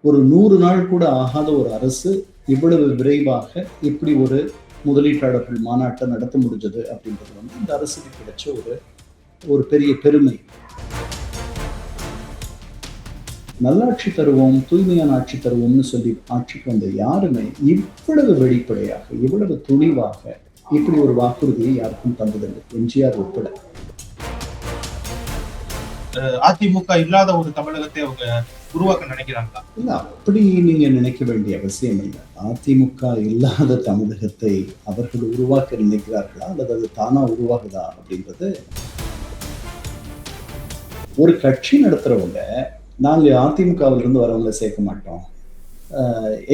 ஒரு 100 நாள் கூட ஆகாத ஒரு அரசு இவ்வளவு விரைவாக இப்படி ஒரு முதலீட்டாளர்கள் மாநாட்டை நடத்த முடிஞ்சது அப்படின்றது வந்து இந்த அரசுக்கு கிடைச்ச ஒரு பெரிய பெருமை. நல்லாட்சி தருவோம், தூய்மையான ஆட்சி தருவோம்னு சொல்லி ஆட்சிக்கு வந்த யாருமே இவ்வளவு வெளிப்படையாக, இவ்வளவு துணிவாக இப்படி ஒரு வாக்குறுதியை யாருக்கும் தந்ததில்லை, எம்ஜிஆர் உட்பட. அதிமுக இல்லாத ஒரு தமிழகத்தை அவங்க உருவாக்க நினைக்கிறாங்களா? இல்ல, அப்படி நீங்க நினைக்க வேண்டிய அவசியம் இல்லை. அதிமுக இல்லாத தமிழகத்தை அவர்கள் உருவாக்க நினைக்கிறார்களா அல்லது அது தானா உருவாகுதா அப்படின்றது. ஒரு கட்சி நடத்துறவங்க நாங்க அதிமுகவில இருந்து வரவங்களை சேர்க்க மாட்டோம்,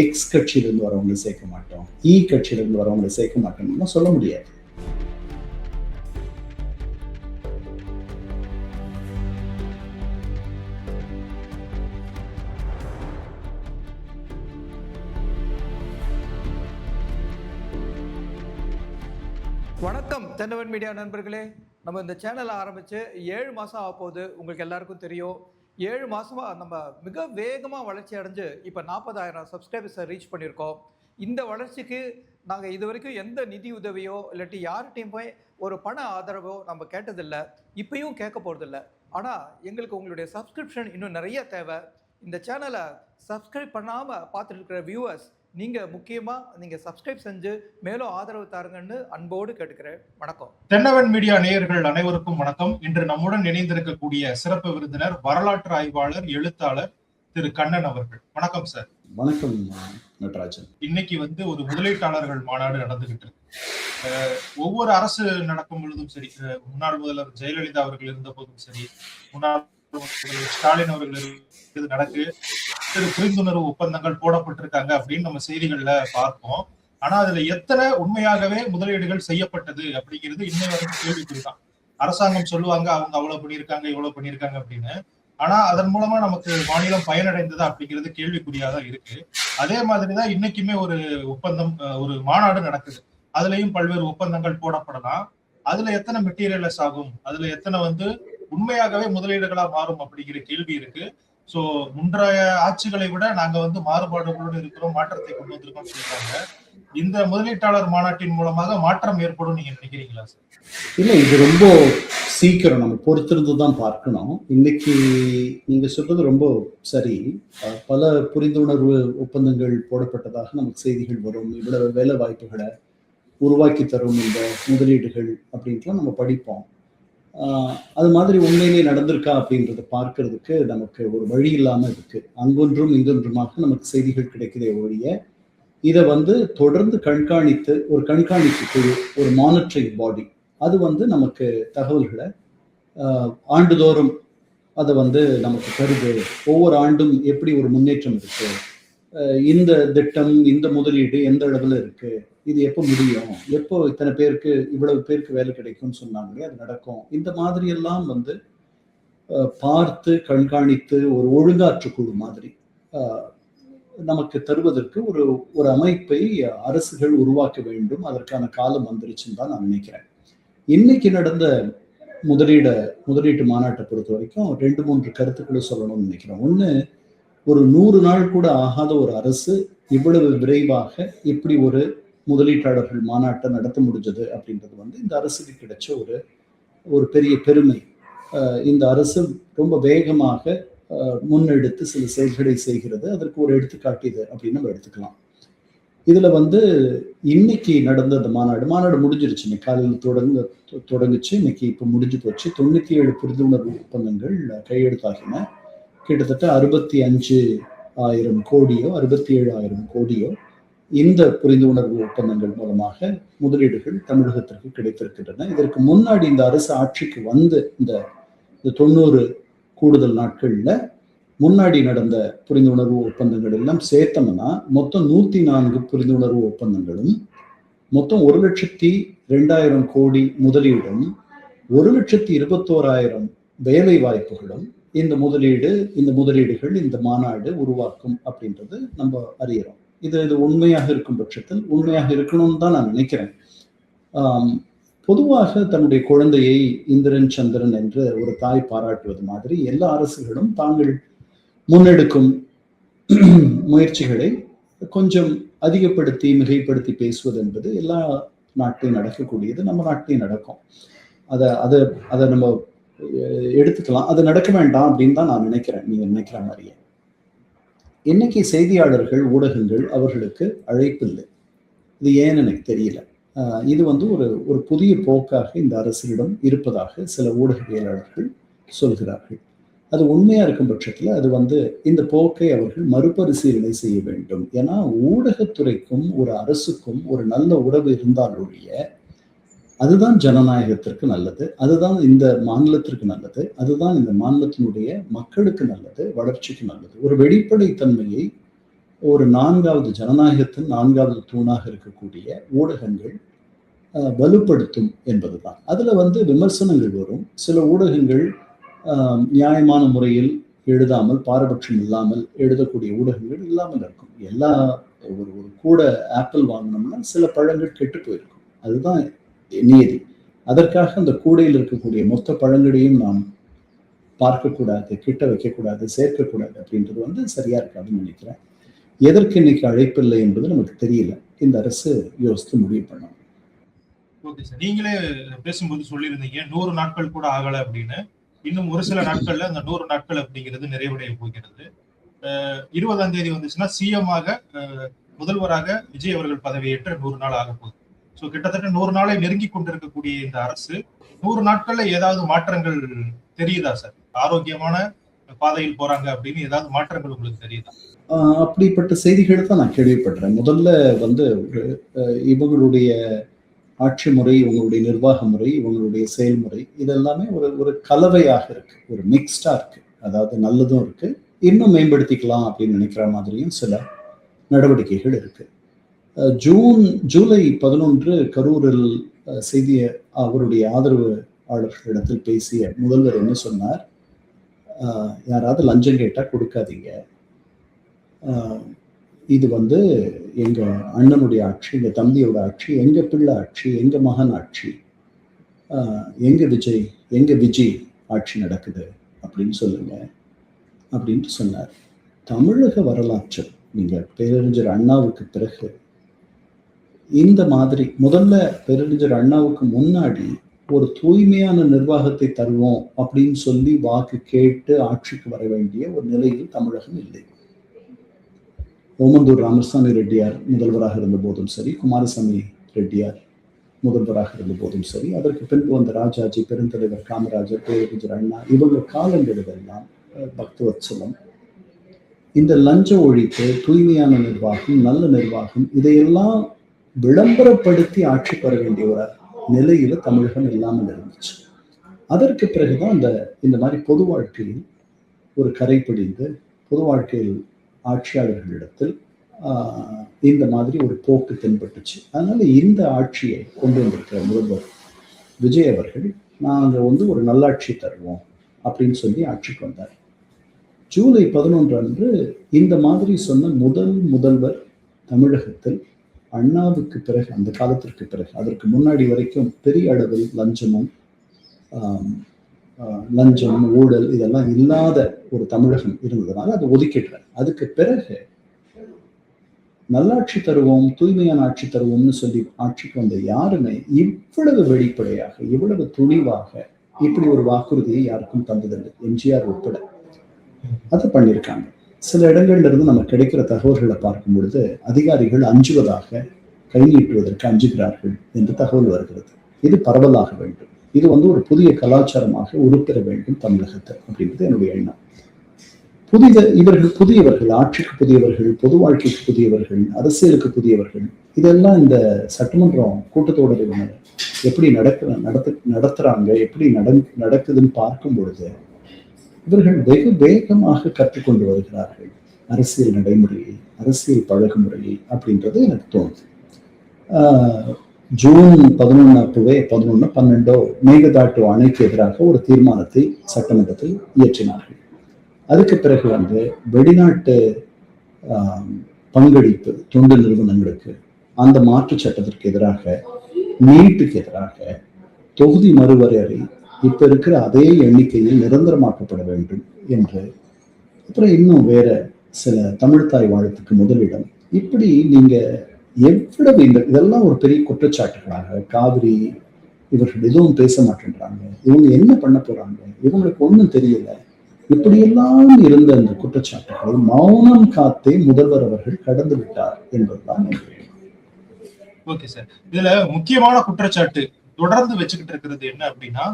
எக்ஸ் கட்சியில இருந்து வரவங்களை சேர்க்க மாட்டோம், இ கட்சியில இருந்து வரவங்களை சேர்க்க மாட்டோம்னு சொல்ல முடியாது. வணக்கம் தென்னவன் மீடியா நண்பர்களே. நம்ம இந்த சேனலை ஆரம்பித்து 7 மாதம் ஆக போகுது. உங்களுக்கு எல்லாருக்கும் தெரியும், 7 மாதமாக நம்ம மிக வேகமாக வளர்ச்சி அடைஞ்சு இப்போ 40,000 சப்ஸ்கிரைபர்ஸை ரீச் பண்ணியிருக்கோம். இந்த வளர்ச்சிக்கு நாங்கள் இது வரைக்கும் எந்த நிதி உதவியோ இல்லாட்டி யார்கிட்டையும் போய் ஒரு பண ஆதரவோ நம்ம கேட்டதில்லை, இப்பயும் கேட்க போகிறதில்ல. ஆனால் எங்களுக்கு உங்களுடைய சப்ஸ்கிரிப்ஷன் இன்னும் நிறைய தேவை. இந்த சேனலை சப்ஸ்கிரைப் பண்ணாமல் பார்த்துட்டு இருக்கிற வியூவர்ஸ், நீங்கள் முக்கியமாக நீங்கள் சப்ஸ்கிரைப் செஞ்சு மேலும் ஆதரவு தாருங்கன்னு அன்போடு கேட்டுக்கிறேன். வணக்கம். தென்னவன் மீடியா நேயர்கள் அனைவருக்கும் வணக்கம். இன்று நம்முடன் இணைந்திருக்கக்கூடிய சிறப்பு விருந்தினர் வரலாற்று ஆய்வாளர், எழுத்தாளர் திரு கண்ணன் அவர்கள். வணக்கம் சார். வணக்கம் நடராஜன். இன்னைக்கு ஒரு முதலீட்டாளர்கள் மாநாடு நடந்துகிட்டு இருக்கு. ஒவ்வொரு அரசு நடக்கும் பொழுதும் சரி, முன்னாள் முதல்வர் ஜெயலலிதா அவர்கள் இருந்த போதும் சரி, முன்னாள் முதல்வர் ஸ்டாலின் அவர்கள் நடக்கு புரிந்துணர்வு ஒப்பந்தங்கள் போடப்பட்டிருக்காங்க அப்படின்னு நம்ம செய்திகள்ல பார்ப்போம். ஆனா அதுல எத்தனை உண்மையாகவே முதலீடுகள் செய்யப்பட்டது அப்படிங்கிறது இன்னும் வரைக்கும் கேள்விக்குறிதான். அரசாங்கம் சொல்லுவாங்க அவங்க அவ்வளவு பண்ணியிருக்காங்க இவ்வளவு பண்ணியிருக்காங்க அப்படின்னு. ஆனா அதன் மூலமா நமக்கு மாநிலம் பயனடைந்ததா அப்படிங்கிறது கேள்விக்குறியாதான் இருக்கு. அதே மாதிரிதான் இன்னைக்குமே ஒரு ஒப்பந்தம், ஒரு மாநாடு நடக்குது. அதுலயும் பல்வேறு ஒப்பந்தங்கள் போடப்படலாம். அதுல எத்தனை மெட்டீரியலைஸ் ஆகும், அதுல எத்தனை உண்மையாகவே முதலீடுகளா மாறும் அப்படிங்கிற கேள்வி இருக்கு. சோ முன்றைய ஆட்சிகளை விட நாங்க மாறுபாடுகளோடு இருக்கிறோம், மாற்றத்தை கொண்டு வந்திருக்கோம் சொல்லிட்டாங்க. இந்த முதலீட்டாளர் மாநாட்டின் மூலமாக மாற்றம் ஏற்படும் நீங்க நினைக்கிறீங்களா சார்? இல்ல, இது ரொம்ப சீக்கிரம் நம்ம பொறுத்திருந்துதான் பார்க்கணும். இன்னைக்கு நீங்க சொல்றது ரொம்ப சரி. பல புரிந்துணர்வு ஒப்பந்தங்கள் போடப்பட்டதாக நமக்கு செய்திகள் வரும். இவ்வளவு வேலை வாய்ப்புகளை உருவாக்கி தரும் இந்த முதலீடுகள் அப்படின்ட்டுலாம் நம்ம படிப்போம். அது மாதிரி உண்மையிலே நடந்திருக்கா அப்படின்றத பார்க்கறதுக்கு நமக்கு ஒரு வழி இல்லாம இருக்கு. அங்கொன்றும் இங்கொன்றுமாக நமக்கு செய்திகள் கிடைக்கிறே ஒழிய இதை தொடர்ந்து கண்காணித்து ஒரு கண்காணிப்பு குழு, ஒரு மானிட்டரிங் பாடி, அது நமக்கு தகவல்களை ஆண்டுதோறும் அதை நமக்கு தருது. ஒவ்வொரு ஆண்டும் எப்படி ஒரு முன்னேற்றம் இருக்கு, இந்த திட்டம், இந்த முதலீடு எந்த அளவுல இருக்கு, இது எப்போ முடியும், எப்போ இத்தனை பேருக்கு இவ்வளவு பேருக்கு வேலை கிடைக்கும்னு சொன்னாங்களே அது நடக்கும், இந்த மாதிரி எல்லாம் பார்த்து கண்காணித்து ஒரு ஒழுங்காற்று குழு மாதிரி நமக்கு தருவதற்கு ஒரு அமைப்பை அரசுகள் உருவாக்க வேண்டும். அதற்கான காலம் வந்துருச்சுன்னு தான் நான் நினைக்கிறேன். இன்னைக்கு நடந்த முதலீட்டு மாநாட்டை பொறுத்த வரைக்கும் 2-3 கருத்துக்களை சொல்லணும்னு நினைக்கிறேன். ஒண்ணு, ஒரு 100 நாள் கூட ஆகாத ஒரு அரசு இவ்வளவு விரைவாக இப்படி ஒரு முதலீட்டாளர்கள் மாநாட்டை நடத்த முடிஞ்சது அப்படின்றது இந்த அரசுக்கு கிடைச்ச ஒரு பெரிய பெருமை. இந்த அரசு ரொம்ப வேகமாக முன்னெடுத்து சில செயல்களை செய்கிறது. அதற்கு ஒரு எடுத்துக்காட்டு இது அப்படின்னு நம்ம எடுத்துக்கலாம். இதுல இன்னைக்கு நடந்த அந்த மாநாடு முடிஞ்சிருச்சு. இன்னைக்கு காலையில் தொடங்குச்சு. இன்னைக்கு இப்ப முடிஞ்சு போச்சு. 97 புரிந்துணர்வு ஒப்பந்தங்கள் கையெழுத்தாகின. கிட்டத்தட்ட 65,000 கோடியோ 67,000 கோடியோ இந்த புரிந்துணர்வு ஒப்பந்தங்கள் மூலமாக முதலீடுகள் தமிழகத்திற்கு கிடைத்திருக்கின்றன. இதற்கு முன்னாடி இந்த அரசு ஆட்சிக்கு இந்த 90 கூடுதல் நாட்கள்ல முன்னாடி நடந்த புரிந்துணர்வு ஒப்பந்தங்கள் எல்லாம் சேர்த்தோம்னா மொத்தம் 104 புரிந்துணர்வு ஒப்பந்தங்களும், மொத்தம் 1,02,000 கோடி முதலீடும், 1,21,000 வேலை வாய்ப்புகளும் இந்த முதலீடுகள், இந்த மாநாடு உருவாக்கும் அப்படின்றது நம்ம அறியறோம். இது உண்மையாக இருக்கும் பட்சத்தில், உண்மையாக இருக்கணும்னு தான் நான் நினைக்கிறேன். பொதுவாக தன்னுடைய குழந்தையை இந்திரன் சந்திரன் என்று ஒரு தாய் பாராட்டுவது மாதிரி எல்லா அரசுகளும் தாங்கள் முன்னெடுக்கும் முயற்சிகளை கொஞ்சம் அதிகப்படுத்தி மிகைப்படுத்தி பேசுவது என்பது எல்லா நாட்டிலையும் நடக்கக்கூடியது, நம்ம நாட்டிலையும் நடக்கும். அதை அதை அதை நம்ம எடுத்துக்கலாம். அது நடக்க வேண்டாம் அப்படின்னு தான் நான் நினைக்கிறேன், நீங்க நினைக்கிற மாதிரியே. இன்னைக்கு செய்தியாளர்கள், ஊடகங்கள் அவர்களுக்கு அழைப்பு இல்லை. இது ஏன்னு எனக்கு தெரியல. இது ஒரு ஒரு புதிய போக்காக இந்த அரசிடம் இருப்பதாக சில ஊடகவியலாளர்கள் சொல்கிறார்கள். அது உண்மையா இருக்கும் பட்சத்துல அது இந்த போக்கை அவர்கள் மறுபரிசீலனை செய்ய வேண்டும். ஏன்னா ஊடகத்துறைக்கும் ஒரு அரசுக்கும் ஒரு நல்ல உறவு இருந்தால் ஒழிய அதுதான் ஜனநாயகத்திற்கு நல்லது, அதுதான் இந்த மாநிலத்திற்கு நல்லது, அதுதான் இந்த மாநிலத்தினுடைய மக்களுக்கு நல்லது, வளர்ச்சிக்கு நல்லது. ஒரு வெளிப்படைத்தன்மையை ஒரு நான்காவது ஜனநாயகத்தின் நான்காவது தூணாக இருக்கக்கூடிய ஊடகங்கள் வலுப்படுத்தும் என்பதுதான். அதுல விமர்சனங்கள் வரும். சில ஊடகங்கள் நியாயமான முறையில் எழுதாமல், பாரபட்சம் இல்லாமல் எழுதக்கூடிய ஊடகங்கள் இல்லாமல் இருக்கும். எல்லா ஒரு கூட ஆப்பிள் வாங்கினோம்னா சில பழங்கள் கெட்டு போயிருக்கும், அதுதான் நியதி. அதற்காக அந்த கூடையில் இருக்கக்கூடிய மொத்த பழங்களையும் நாம் பார்க்கக்கூடாது, கிட்ட வைக்கக்கூடாது, சேர்க்கக்கூடாது அப்படின்றது சரியா இருக்காதுன்னு நினைக்கிறேன். எதற்கு இன்னைக்கு அழைப்பு இல்லை என்பது நமக்கு தெரியல. இந்த அரசு யோசித்து முடிவு பண்ணணும். ஓகே சார், நீங்களே பேசும்போது சொல்லியிருந்தீங்க 100 நாட்கள் கூட ஆகல அப்படின்னு. இன்னும் ஒரு சில நாட்கள்ல அந்த 100 நாட்கள் அப்படிங்கிறது நிறைவடைய போகிறது. 20ஆம் தேதி வந்துச்சுன்னா சிஎம்-ஆக முதல்வராக விஜய் அவர்கள் பதவியேற்ற 100 நாள் ஆக போகுது. ஸோ கிட்டத்தட்ட 100 நாளை நெருங்கி கொண்டிருக்கக்கூடிய இந்த அரசு 100 நாட்கள்ல ஏதாவது மாற்றங்கள் தெரியுதா சார்? ஆரோக்கியமான பாதையில் போறாங்க அப்படின்னு ஏதாவது மாற்றங்கள் உங்களுக்கு தெரியுதா? அப்படிப்பட்ட செய்திகளை தான் நான் கேள்விப்படுறேன். முதல்ல இவங்களுடைய ஆட்சி முறை, இவங்களுடைய நிர்வாக முறை, இவங்களுடைய செயல்முறை இதெல்லாமே ஒரு கலவையாக இருக்கு, ஒரு மிக்ஸ்டா இருக்கு. அதாவது நல்லதும் இருக்கு, இன்னும் மேம்படுத்திக்கலாம் அப்படின்னு நினைக்கிற மாதிரியும் சில நடவடிக்கைகள் இருக்கு. ஜூலை 11 கரூரில் அவருடைய ஆதரவாளர்களிடத்தில் பேசிய முதல்வர் என்ன சொன்னார்? யாராவது லஞ்சம் கேட்டா கொடுக்காதீங்க, இது எங்க அண்ணனுடைய ஆட்சி, எங்க தம்பியோட ஆட்சி, எங்க பிள்ளை ஆட்சி, எங்க மகன் ஆட்சி, எங்க விஜய் ஆட்சி நடக்குது அப்படின்னு சொல்லுங்க அப்படின்ட்டு சொன்னார். தமிழக வரலாற்று நீங்க பேரறிஞர் அண்ணாவுக்கு பிறகு இந்த மாதிரி முதல்ல பேரறிஞர் அண்ணாவுக்கு முன்னாடி ஒரு தூய்மையான நிர்வாகத்தை தருவோம் அப்படின்னு சொல்லி வாக்கு கேட்டு ஆட்சிக்கு வர வேண்டிய ஒரு நிலையில் தமிழகம் இல்லை. ஓமந்தூர் ராமசாமி ரெட்டியார் முதல்வராக இருந்த போதும் சரி, குமாரசாமி ரெட்டியார் முதல்வராக இருந்த போதும் சரி, அதற்கு பின்பு வந்த ராஜாஜி, பெருந்தலைவர் காமராஜர், பேரறிஞர் அண்ணா, இவங்க காலங்களிலெல்லாம் பக்தவத்சலம், இந்த லஞ்ச ஒழிப்பு, தூய்மையான நிர்வாகம், நல்ல நிர்வாகம் இதையெல்லாம் விளம்பரப்படுத்தி ஆட்சி பெற வேண்டிய ஒரு நிலையில தமிழகம் இல்லாமல் இருந்துச்சு. அதற்கு பிறகுதான் இந்த மாதிரி பொது வாழ்க்கையில் ஒரு கரை பிடிந்து பொது வாழ்க்கையில் ஆட்சியாளர்களிடத்தில் இந்த மாதிரி ஒரு போக்கு தென்பட்டுச்சு. அதனால இந்த ஆட்சியை கொண்டு வந்திருக்கிற முதல்வர் விஜய் அவர்கள் நாங்கள் ஒரு நல்லாட்சி தருவோம் அப்படின்னு சொல்லி ஆட்சிக்கு வந்தார். ஜூலை 11 அன்று இந்த மாதிரி சொன்ன முதல்வர் தமிழகத்தில் அண்ணாவுக்கு பிறகு, அந்த காலத்திற்கு பிறகு, அதற்கு முன்னாடி வரைக்கும் பெரிய அளவில் லஞ்சம், ஊழல் இதெல்லாம் இல்லாத ஒரு தமிழகம் இருந்ததுனால அதை ஒதுக்கிடுறார். அதுக்கு பிறகு நல்லாட்சி தருவோம், தூய்மையான ஆட்சி தருவோம்னு சொல்லி ஆட்சிக்கு வந்த யாருமே இவ்வளவு வெளிப்படையாக, இவ்வளவு துணிவாக இப்படி ஒரு வாக்குறுதியை யாருக்கும் தந்ததில்லை, எம்ஜிஆர் உட்பட. அதை பண்ணியிருக்காங்க. சில இடங்கள்ல இருந்து நம்ம கிடைக்கிற தகவல்களை பார்க்கும் பொழுது அதிகாரிகள் அஞ்சுவதாக, கை நீட்டுவதற்கு அஞ்சுகிறார்கள் என்று தகவல் வருகிறது. இது பரவலாக வேண்டும். இது ஒரு புதிய கலாச்சாரமாக உருப்பெற வேண்டும் தமிழகத்தை அப்படின்றது என்னுடைய எண்ணம். இவர்கள் புதியவர்கள், ஆட்சிக்கு புதியவர்கள், பொது வாழ்க்கைக்கு புதியவர்கள், அரசியலுக்கு புதியவர்கள். இதெல்லாம் இந்த சட்டமன்றம் கூட்டத்தொடர் எப்படி நடத்துறாங்க, எப்படி நடக்குதுன்னு பார்க்கும் பொழுது இவர்கள் வெகு வேகமாக கற்றுக்கொண்டு வருகிறார்கள் அரசியல் நடைமுறையை, அரசியல் பழகுமுறையை அப்படின்றது எனக்கு தோணுது. ஜூன் 11 மேகதாட்டு அணைக்கு எதிராக ஒரு தீர்மானத்தை சட்டமன்றத்தில் இயற்றினார்கள். அதுக்கு பிறகு வெளிநாட்டு பங்களிப்பு தொண்டு நிறுவனங்களுக்கு, அந்த மாற்று சட்டத்திற்கு எதிராக, நீட்டுக்கு எதிராக, தொகுதி மறுவரையறை இப்ப இருக்கிற அதே எண்ணிக்கையில் நிரந்தரமாக்கப்பட வேண்டும் என்று, அப்புறம் இன்னும் வேற சில தமிழ்த்தாய் வாழ்த்துக்கு முதலிடம். இப்படி நீங்க எவ்வளவு இதெல்லாம் ஒரு பெரிய குற்றச்சாட்டுகளாக காவிரி இவர்கள் எதுவும் பேச மாட்டேன்றாங்க, இவங்க என்ன பண்ண போறாங்க, இவங்களுக்கு ஒண்ணும் தெரியல, இப்படியெல்லாம் இருந்த அந்த குற்றச்சாட்டுகளை மௌனம் காத்தே முதல்வர் அவர்கள் கடந்து விட்டார் என்பதுதான். ஓகே சார், இதுல முக்கியமான குற்றச்சாட்டு தொடர்ந்து வச்சுக்கிட்டு இருக்கிறது என்ன அப்படின்னா,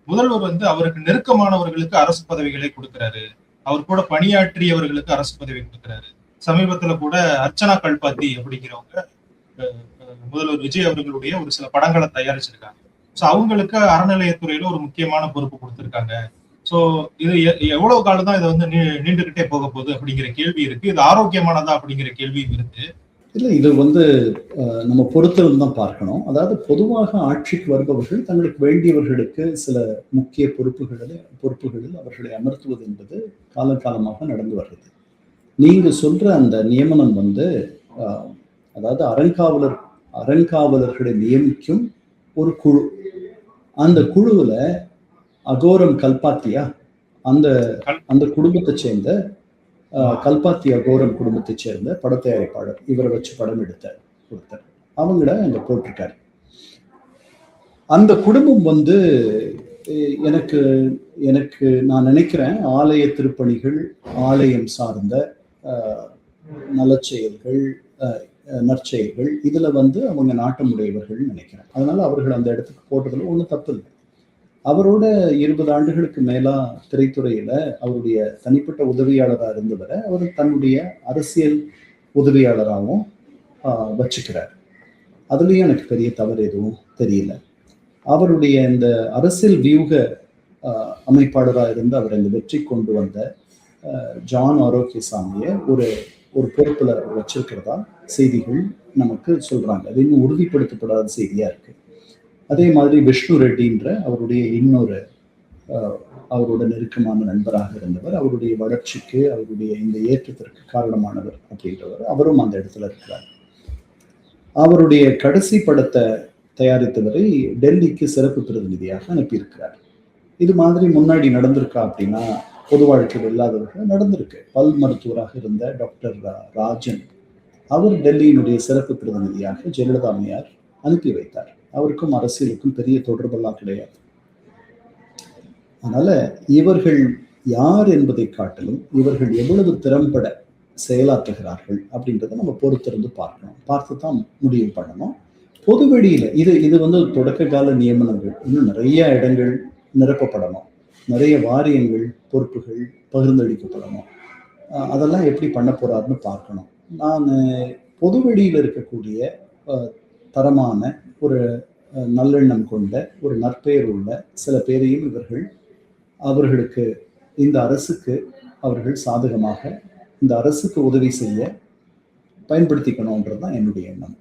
முதல்வர் வந்து அவருக்கு நெருக்கமானவர்களுக்கு அரசு பதவிகளை கொடுக்கிறாரு, அவர் கூட பணியாற்றியவர்களுக்கு அரசு பதவி கொடுக்கிறாரு. சமீபத்துல கூட அர்ச்சனா கல்பாத்தி அப்படிங்கிறவங்க முதல்வர் விஜய் அவர்களுடைய ஒரு சில படங்களை தயாரிச்சிருக்காங்க. சோ அவங்களுக்கு அறநிலையத்துறையில ஒரு முக்கியமான பொறுப்பு கொடுத்திருக்காங்க. சோ இது எவ்வளவு காலம் தான் இதை வந்து நீண்டுகிட்டே போக போகுது அப்படிங்கிற கேள்வி இருக்கு. இது ஆரோக்கியமானதா அப்படிங்கிற கேள்வியும் இருக்கு. இல்ல, இது வந்து நம்ம பொறுத்திருந்து தான் பார்க்கணும். அதாவது பொதுவாக ஆட்சிக்கு வருபவர்கள் தங்களுக்கு வேண்டியவர்களுக்கு சில முக்கிய பொறுப்புகளில் அவர்களை அமர்த்துவது என்பது காலகாலமாக நடந்து வருகிறது. நீங்க சொல்ற அந்த நியமனம் வந்து அதாவது அறங்காவலர்களை நியமிக்கும் ஒரு குழு. அந்த குழுவுல அகோரம் கல்பாத்தியா அந்த குடும்பத்தை சேர்ந்த கல்பாத்தி அகோரம் குடும்பத்தை சேர்ந்த படத்தயாரிப்பாளர், இவரை வச்சு படம் கொடுத்தார். அவங்கள அங்க போட்டிருக்காரு. அந்த குடும்பம் வந்து எனக்கு நான் நினைக்கிறேன், ஆலய திருப்பணிகள், ஆலயம் சார்ந்த நலச்செயல்கள், நற்செயல்கள், இதுல வந்து அவங்க நாட்டமுடையவர்கள் நினைக்கிறேன். அதனால அவர்கள் அந்த இடத்துக்கு போட்டதுல ஒன்றும் தப்பு இல்லை. அவரோட 20 ஆண்டுகளுக்கு மேலா திரைத்துறையில அவருடைய தனிப்பட்ட உதவியாளராக இருந்தவரை அவர் தன்னுடைய அரசியல் உதவியாளராகவும் வச்சுக்கிறார். அதுலயும் எனக்கு பெரிய தவறு எதுவும் தெரியல. அவருடைய இந்த அரசியல் வியூக அமைப்பாளராக இருந்து அவர் இந்த வெற்றி கொண்டு வந்த ஜான் ஆரோக்கியசாமியை ஒரு பொறுப்புல வச்சிருக்கிறதா செய்திகள் நமக்கு சொல்றாங்க. அது இன்னும் உறுதிப்படுத்தப்படாத செய்தியா இருக்கு. அதே மாதிரி விஷ்ணு ரெட்டின்ற அவருடைய இன்னொரு அவரோட நெருக்கமான நண்பராக இருந்தவர், அவருடைய வளர்ச்சிக்கு, அவருடைய இந்த ஏற்றத்திற்கு காரணமானவர் அப்படின்றவர், அவரும் அந்த இடத்துல இருக்கிறார். அவருடைய கடைசி படத்தை தயாரித்தவரை டெல்லிக்கு சிறப்பு பிரதிநிதியாக அனுப்பியிருக்கிறார். இது மாதிரி முன்னாடி நடந்திருக்கா அப்படின்னா பொது வாழ்க்கையில் இல்லாதவர்கள் நடந்திருக்கு. பல் மருத்துவராக இருந்த டாக்டர் ராஜன், அவர் டெல்லியினுடைய சிறப்பு பிரதிநிதியாக ஜெயலலிதா அம்மையார் அனுப்பி வைத்தார். அவருக்கும் அரசியலுக்கும் பெரிய தொடர்பெல்லாம் கிடையாது. அதனால இவர்கள் யார் என்பதை காட்டிலும் இவர்கள் எவ்வளவு திறம்பட செயலாற்றுகிறார்கள் அப்படின்றத நம்ம பொறுத்திருந்து பார்க்கணும். பார்த்து தான் முடிவு பண்ணணும். பொதுவெளியில இது வந்து தொடக்க கால நியமனங்கள், இன்னும் நிறைய இடங்கள் நிரப்பப்படணும், நிறைய வாரியங்கள் பொறுப்புகள் பகிர்ந்தளிக்கப்படணும். அதெல்லாம் எப்படி பண்ண போறாருன்னு பார்க்கணும். நான் பொதுவெளியில் இருக்கக்கூடிய தரமான ஒரு நல்லெண்ணம் கொண்ட ஒரு நற்பெயர் உள்ள சில பேரையும் அவர்களுக்கு இந்த அரசுக்கு அவர்கள் சாதகமாக இந்த அரசுக்கு உதவி செய்ய பயன்படுத்திக்கணும்ன்றதுதான் என்னுடைய எண்ணம்.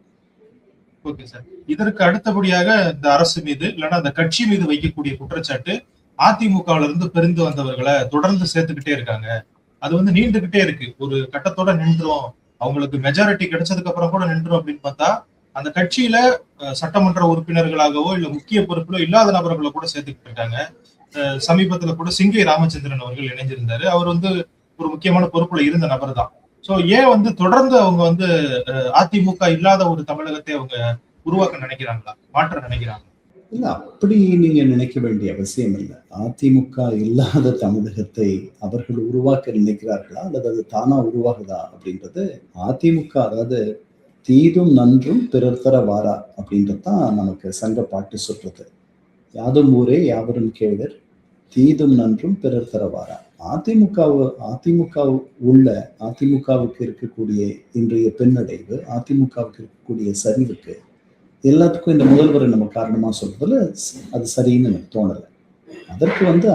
ஓகே சார், இதற்கு அடுத்தபடியாக இந்த அரசு மீது இல்லைன்னா அந்த கட்சி மீது வைக்கக்கூடிய குற்றச்சாட்டு, அதிமுகவுல இருந்து பிரிந்து வந்தவர்களை தொடர்ந்து சேர்த்துக்கிட்டே இருக்காங்க. அது வந்து நீண்டுகிட்டே இருக்கு. ஒரு கட்டத்தோட நின்றும், அவங்களுக்கு மெஜாரிட்டி கிடைச்சதுக்கு அப்புறம் கூட நின்றும் அப்படின்னு பார்த்தா அந்த கட்சியில சட்டமன்ற உறுப்பினர்களாகவோ இல்ல முக்கிய பொறுப்புல இல்லாத நபர்களை கூட சேர்த்துக்கிட்டு இருக்காங்க. சமீபத்துல கூட சிங்கை ராமச்சந்திரன் அவர்கள் இணைஞ்சிருந்தாரு. அவர் வந்து ஒரு முக்கியமான பொறுப்புல இருந்த நபர் தான். சோ ஏன் வந்து தொடர்ந்து அவங்க வந்து அதிமுக இல்லாத ஒரு தமிழகத்தை அவங்க உருவாக்க நினைக்கிறாங்களா, மாற்ற நினைக்கிறாங்க? இல்ல, அப்படி நீங்க நினைக்க வேண்டிய அவசியம் இல்லை. அதிமுக இல்லாத தமிழகத்தை அவர்கள் உருவாக்க நினைக்கிறார்களா அல்லது அது தானா உருவாகுதா அப்படின்றது அதிமுக, அதாவது தீதும் நன்றும் பிறர் தர வாரா அப்படின்றது தான் நமக்கு சங்க பாட்டு சொல்றது. யாதும் ஊரே யாவரும் கேளர், தீதும் நன்றும் பிறர் தர வாரா. அதிமுகவுக்கு இருக்கக்கூடிய இன்றைய பின்னடைவு, அதிமுகவுக்கு இருக்கக்கூடிய சரிவுக்கு எல்லாத்துக்கும் இந்த முதல்வரை நம்ம காரணமா சொல்றதுல அது சரின்னு எனக்கு தோணலை. அதற்கு வந்து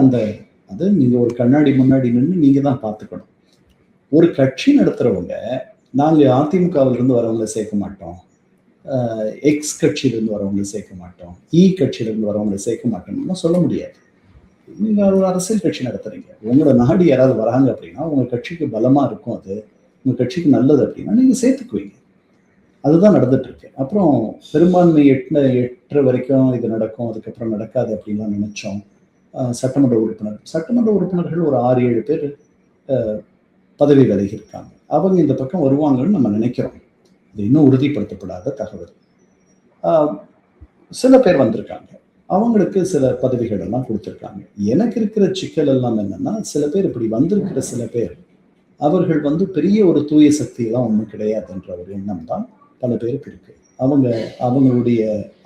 அது நீங்க ஒரு கண்ணாடி முன்னாடி நின்று நீங்க தான் பார்த்துக்கணும். ஒரு கட்சி நடத்துறவங்க நாங்க அதிமுகவிலிருந்து வரவங்களை சேர்க்க மாட்டோம், எக்ஸ் கட்சியிலிருந்து வரவங்களை சேர்க்க மாட்டோம், கட்சியிலிருந்து வரவங்களை சேர்க்க மாட்டோம்னா சொல்ல முடியாது. நீங்க ஒரு அரசியல் கட்சி நடத்துறீங்க, உங்களோட நாடு யாராவது வராங்க அப்படின்னா உங்க கட்சிக்கு பலமா இருக்கும், அது உங்க கட்சிக்கு நல்லது அப்படின்னா நீங்க சேர்த்துக்குவீங்க. அதுதான் நடந்துட்டு இருக்கு. அப்புறம் பெரும்பான்மை எட்டுற வரைக்கும் இது நடக்கும், அதுக்கப்புறம் நடக்காது அப்படின்லாம் நினைச்சோம். சட்டமன்ற உறுப்பினர்கள் ஒரு 6-7 பேர் பதவி விலகி இருக்காங்க. அவங்க இந்த பக்கம் வருவாங்கன்னு நம்ம நினைக்கிறோம். இது இன்னும் உறுதிப்படுத்தப்படாத தகவல். சில பேர் வந்திருக்காங்க, அவங்களுக்கு சில பதவிகள் எல்லாம் கொடுத்துருக்காங்க. எனக்கு இருக்கிற சிக்கல் எல்லாம் என்னன்னா, சில பேர் இப்படி வந்திருக்கிற சில பேர் அவர்கள் வந்து பெரிய ஒரு தூய சக்தியெல்லாம் ஒன்றும் கிடையாதுன்ற ஒரு எண்ணம் தான் பல பேருக்கு இருக்கு.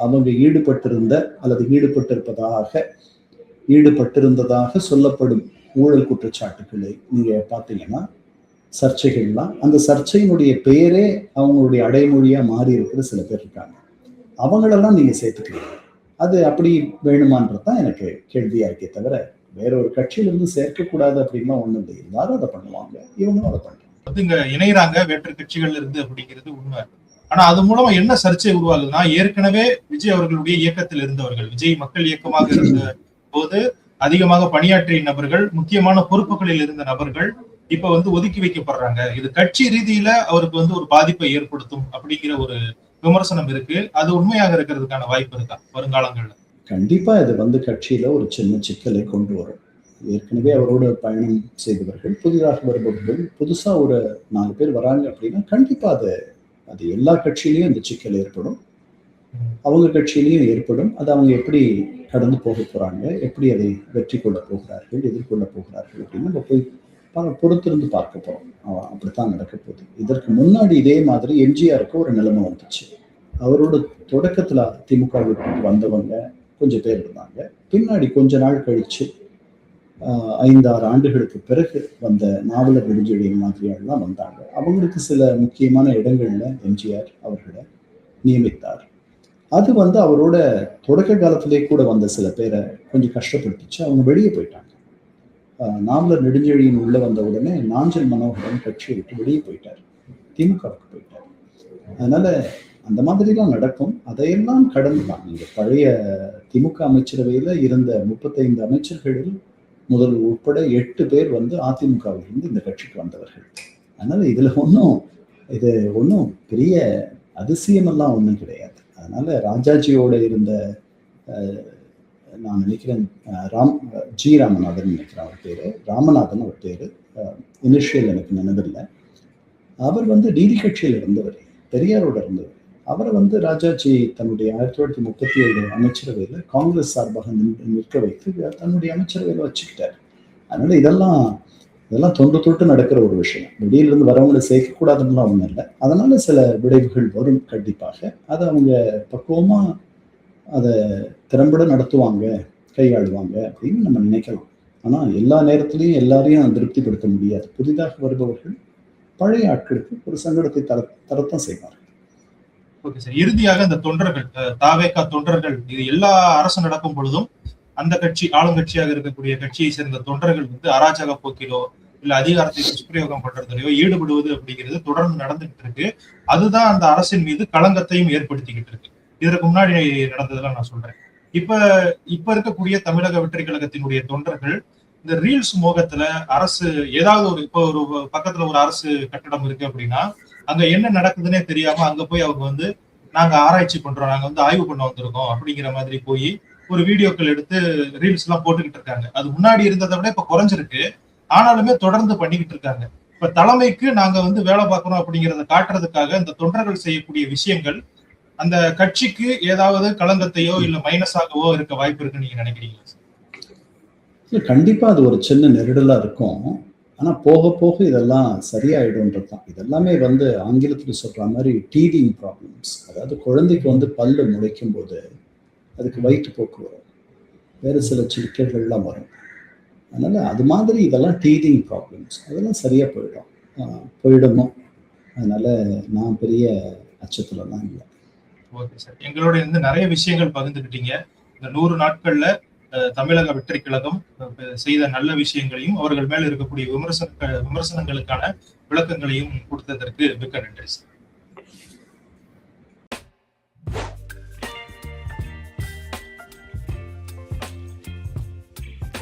அவங்க ஈடுபட்டிருந்த அல்லது ஈடுபட்டிருந்ததாக சொல்லப்படும் ஊழல் குற்றச்சாட்டுக்களை நீங்க பார்த்தீங்கன்னா, சர்ச்சைகள்லாம் அந்த சர்ச்சையினுடைய பெயரே அவங்களுடைய அடைமொழியா மாறி இருக்கிற சில பேர் இருக்காங்க. அவங்களெல்லாம் நீங்க சேர்த்துக்கிறீங்க. அது அப்படி வேணுமான்றதுதான் எனக்கு கேள்வியா இருக்கே தவிர, வேற ஒரு கட்சியிலிருந்து சேர்க்கக்கூடாது அப்படின்னா ஒண்ணும் இல்லை. எல்லாரும் அதை பண்ணுவாங்க, இவங்களும் அதை பண்றாங்க. இங்க இணைகிறாங்க வேற்று கட்சிகள்ல இருந்து அப்படிங்கிறது உண்மை. ஆனா அது மூலமா என்ன சர்ச்சை உருவாகுதுன்னா, ஏற்கனவே விஜய் அவர்களுடைய இயக்கத்தில் இருந்தவர்கள், விஜய் மக்கள் இயக்கமாக இருந்த போது அதிகமாக பணியாற்றிய நபர்கள், முக்கியமான பொறுப்புகளில் இருந்த நபர்கள் இப்ப வந்து ஒதுக்கி வைக்கப்படுறாங்க. இது கட்சி ரீதியில அவருக்கு வந்து ஒரு பாதிப்பை ஏற்படுத்தும் அப்படிங்கிற ஒரு விமர்சனம் இருக்கு. அது உண்மையாக இருக்கிறதுக்கான வாய்ப்பு இருக்கா வருங்காலங்கள்ல? கண்டிப்பா இது வந்து கட்சியில ஒரு சின்ன சிக்கலை கொண்டு வரும். ஏற்கனவே அவரோட பயணம் செய்தவர்கள், புதிதாக வருபவர்கள், புதுசா ஒரு 4 பேர் வராங்க அப்படின்னா கண்டிப்பா அது எல்லா கட்சியிலையும் இந்த சிக்கல் ஏற்படும், அவங்க கட்சியிலையும் ஏற்படும். அதை அவங்க எப்படி கடந்து போக போறாங்க, எப்படி அதை வெற்றி கொள்ள போகிறார்கள், எதிர்கொள்ள போகிறார்கள் அப்படின்னு நம்ம போய் பொறுத்திருந்து பார்க்க போறோம். அப்படித்தான் நடக்க போகுது. இதற்கு முன்னாடி இதே மாதிரி எம்ஜிஆருக்கு ஒரு நிலைமை வந்துச்சு. அவரோட தொடக்கத்துல திமுகவுக்கு வந்தவங்க கொஞ்சம் பேர் இருந்தாங்க. பின்னாடி கொஞ்ச நாள் கழிச்சு 5-6 ஆண்டுகளுக்கு பிறகு வந்த நாவலர் நெடுஞ்செழியன் மாதிரியாலாம் வந்தாங்க. அவங்களுக்கு சில முக்கியமான இடங்கள்ல எம்ஜிஆர் அவர்களை நியமித்தார். அது வந்து அவரோட தொடக்க காலத்திலே கூட வந்த சில பேரை கொஞ்சம் கஷ்டப்படுத்திச்சு. அவங்க வெளியே போயிட்டாங்க. நாவலர் நெடுஞ்செழியன் உள்ள வந்த உடனே நாஞ்சில் மனோகரன் கட்சியை விட்டு வெளியே போயிட்டார், திமுகவுக்கு போயிட்டார். அதனால அந்த மாதிரிலாம் நடக்கும். அதையெல்லாம் கடந்துதான் நீங்க பழைய திமுக அமைச்சரவையில இருந்த 35 அமைச்சர்களில் முதல் உட்பட 8 பேர் வந்து அதிமுகவில் இருந்து இந்த கட்சிக்கு வந்தவர்கள். அதனால இதுல ஒன்றும் பெரிய அதிசயமெல்லாம் ஒன்றும் கிடையாது. அதனால ராஜாஜியோட இருந்த நான் நினைக்கிறேன் ஜி ராமநாதன் நினைக்கிறேன் அவர் பேரு, ராமநாதன் அவர் பேரு, இனிஷியல் எனக்கு நினைவில்லை. அவர் வந்து நீதி கட்சியில் இருந்தவர், பெரியாரோட இருந்தவர். அவரை வந்து ராஜாஜி தன்னுடைய 1937 அமைச்சரவையில் காங்கிரஸ் சார்பாக நிற்க வைத்து தன்னுடைய அமைச்சரவையில் வச்சுக்கிட்டார். அதனால இதெல்லாம் தொட்டு நடக்கிற ஒரு விஷயம். வெளியிலிருந்து வரவங்களை சேர்க்கக்கூடாதுன்னா ஒன்றும் இல்லை. அதனால சில விளைவுகள் வரும் கண்டிப்பாக. அதை அவங்க பக்குவமா அதை திறம்பட நடத்துவாங்க, கையாளுவாங்க அப்படின்னு நம்ம நினைக்கலாம். ஆனா எல்லா நேரத்திலையும் எல்லாரையும் திருப்திப்படுத்த முடியாது. புதிதாக வருபவர்கள் பழைய ஆட்களுக்கு ஒரு சங்கடத்தை தரத்தான் செய்வார்கள். ஓகே சார், இறுதியாக இந்த தொண்டர்கள், தாவேகா தொண்டர்கள், இது எல்லா அரசு நடக்கும் பொழுதும் அந்த கட்சி ஆளுங்கட்சியாக இருக்கக்கூடிய கட்சியை சேர்ந்த தொண்டர்கள் வந்து அராஜக போக்கிலோ இல்ல அதிகாரத்தை துஷ்பிரயோகம் பண்றதுலையோ ஈடுபடுவது அப்படிங்கிறது தொடர்ந்து நடந்துகிட்டு இருக்கு. அதுதான் அந்த அரசின் மீது களங்கத்தையும் ஏற்படுத்திக்கிட்டு இருக்கு. இதற்கு முன்னாடி நடந்ததெல்லாம் நான் சொல்றேன். இப்ப இருக்கக்கூடிய தமிழக வெற்றி கழகத்தினுடைய தொண்டர்கள் இந்த ரீல்ஸ் மோகத்துல அரசு ஏதாவது இப்போ ஒரு பக்கத்துல ஒரு அரசு கட்டடம் இருக்கு அப்படின்னா அங்க என்ன நடக்குதுன்னே தெரியாம அங்க போய் அவங்க வந்து நாங்க ஆராய்ச்சி பண்றோம், நாங்க வந்து ஆய்வு பண்ண வந்திருக்கோம் அப்படிங்கிற மாதிரி போய் ஒரு வீடியோக்கள் எடுத்து ரீல்ஸ் எல்லாம் போட்டுக்கிட்டு இருக்காங்க. அது முன்னாடி இருந்ததை விட இப்ப குறைஞ்சிருக்கு, ஆனாலுமே தொடர்ந்து பண்ணிக்கிட்டு இருக்காங்க. இப்ப தலைமைக்கு நாங்க வந்து வேலை பார்க்கணும் அப்படிங்கிறத காட்டுறதுக்காக இந்த தொண்டர்கள் செய்யக்கூடிய விஷயங்கள் அந்த கட்சிக்கு ஏதாவது களங்கத்தையோ இல்ல மைனஸாகவோ இருக்க வாய்ப்பு இருக்குன்னு நீங்க நினைக்கிறீங்களா? கண்டிப்பா அது ஒரு சின்ன நெருடலா இருக்கும். ஆனா போக போக இதெல்லாம் சரியாயிடும்ன்றதுதான். இதெல்லாமே வந்து ஆங்கிலத்துல சொல்ற மாதிரி டீதிங் ப்ராப்ளம்ஸ். அதாவது குழந்தைக்கு வந்து பல்லு முளைக்கும் போது அதுக்கு வயிற்றுப்போக்கு வரும், வேறு சில சிக்கல்கள்லாம் வரும். அதனால அது மாதிரி இதெல்லாம் டீதிங் ப்ராப்ளம்ஸ், அதெல்லாம் சரியா போயிடணும். அதனால நான் பெரிய அச்சத்துலலாம் இல்லை. ஓகே சார், எங்களோட இருந்து நிறைய விஷயங்கள் பகிர்ந்துக்கிட்டீங்க. இந்த 100 நாட்கள்ல தமிழக வெற்றி கழகம் செய்த நல்ல விஷயங்களையும் அவர்கள் மேல இருக்கக்கூடிய விமர்சனங்களுக்கான விளக்கங்களையும் கொடுத்ததற்கு மிக்க நன்றி சார்.